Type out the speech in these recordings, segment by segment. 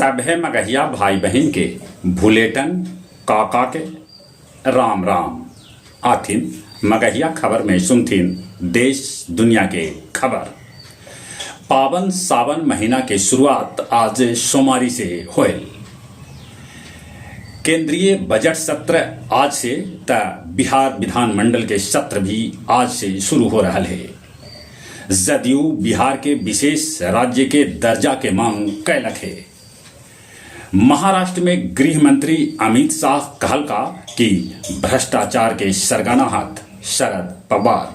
सभे मगहिया भाई बहन के भूलेटन काका के राम राम आथिन मगहिया खबर में सुनथिन देश दुनिया के खबर। पावन सावन महीना के शुरुआत आज सोमवारी से होल। केंद्रीय बजट सत्र आज से त बिहार विधानमंडल के सत्र भी आज से शुरू हो रहा है। जदयू बिहार के विशेष राज्य के दर्जा के मांग कैलक है। महाराष्ट्र में गृह मंत्री अमित शाह कहलका कि भ्रष्टाचार के सरगना हाथ शरद पवार।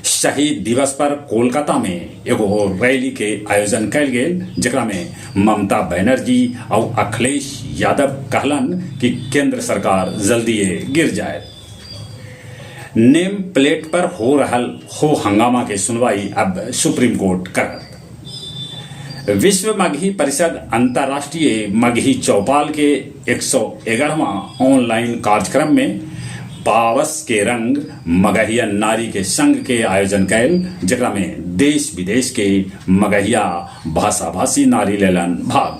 शहीद दिवस पर कोलकाता में एगो रैली के आयोजन कैल गेल, जेकरा में ममता बनर्जी और अखिलेश यादव कहलन कि केंद्र सरकार जल्दी गिर जाए। नेम प्लेट पर हो रहल हंगामा के सुनवाई अब सुप्रीम कोर्ट करत। विश्व मगही परिषद अंतर्राष्ट्रीय मगही चौपाल के 111वां ऑनलाइन कार्यक्रम में पावस के रंग मगहिया नारी के संघ के आयोजन कैल, जेकरा में देश विदेश के मगहिया भाषा भाषी नारी लेलन भाग।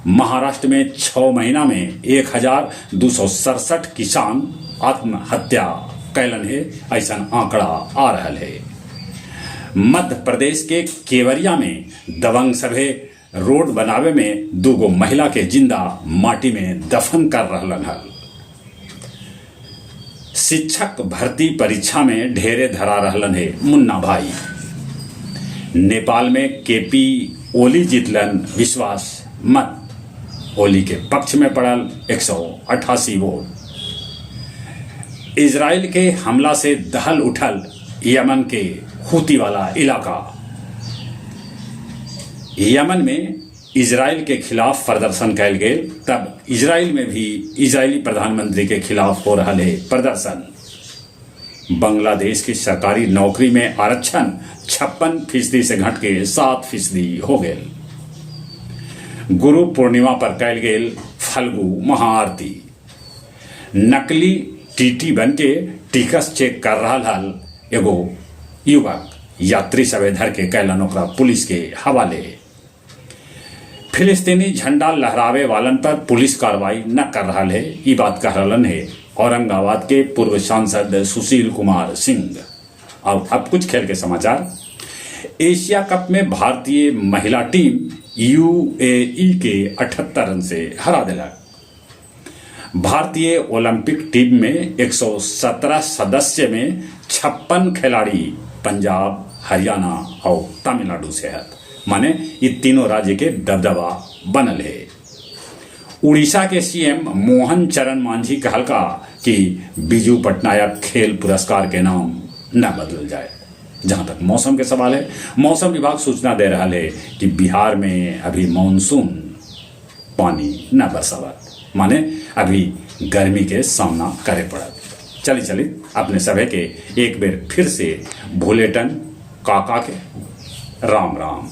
महाराष्ट्र में 6 महीना में 1267 किसान आत्महत्या कैलन है, ऐसा आंकड़ा आ रहा है। मध्य प्रदेश के केवरिया में दबंग सभे रोड बनावे में 2 महिला के जिंदा माटी में दफन कर रहलन हल। शिक्षक भर्ती परीक्षा में ढेरे धरा रहलन है मुन्ना भाई। नेपाल में केपी ओली जीतलन विश्वास मत। ओली के पक्ष में पड़ल 188 वोट। इजराइल के हमला से दहल उठल यमन के हूती वाला इलाका। यमन में इजराइल के खिलाफ प्रदर्शन कैल गए, तब इजराइल में भी इजरायली प्रधानमंत्री के खिलाफ हो रहा है प्रदर्शन। बांग्लादेश की सरकारी नौकरी में आरक्षण 56% से घट के 7% हो गए। गुरु पूर्णिमा पर कैल गेल फल्गु महाआरती। नकली टीटी बन के टिकट चेक कर रहा हल एगो युवक। यात्री सभे धर के कैलन ओकरा पुलिस के हवाले। फिलिस्तीनी झंडा लहरावे वालन पर पुलिस कार्रवाई न कर रहा है, ये बात कह रहलन है औरंगाबाद के पूर्व सांसद सुशील कुमार सिंह। और अब कुछ खेल के समाचार। एशिया कप में भारतीय महिला टीम यूएई के 78 रन से हरा दिलक। भारतीय ओलंपिक टीम में 117 सदस्य में 56 खिलाड़ी पंजाब, हरियाणा और तमिलनाडु से है, माने ये तीनों राज्य के दबदबा बनल है। उड़ीसा के सीएम मोहन चरण मांझी कहलका कि बिजू पटनायक खेल पुरस्कार के नाम न बदल जाए। जहां तक मौसम के सवाल है, मौसम विभाग सूचना दे रहा है कि बिहार में अभी मानसून पानी न बरसावत, माने अभी गर्मी के सामना करे पड़त। चली अपने सभे के एक बेर फिर से भूलेटन काका के राम राम।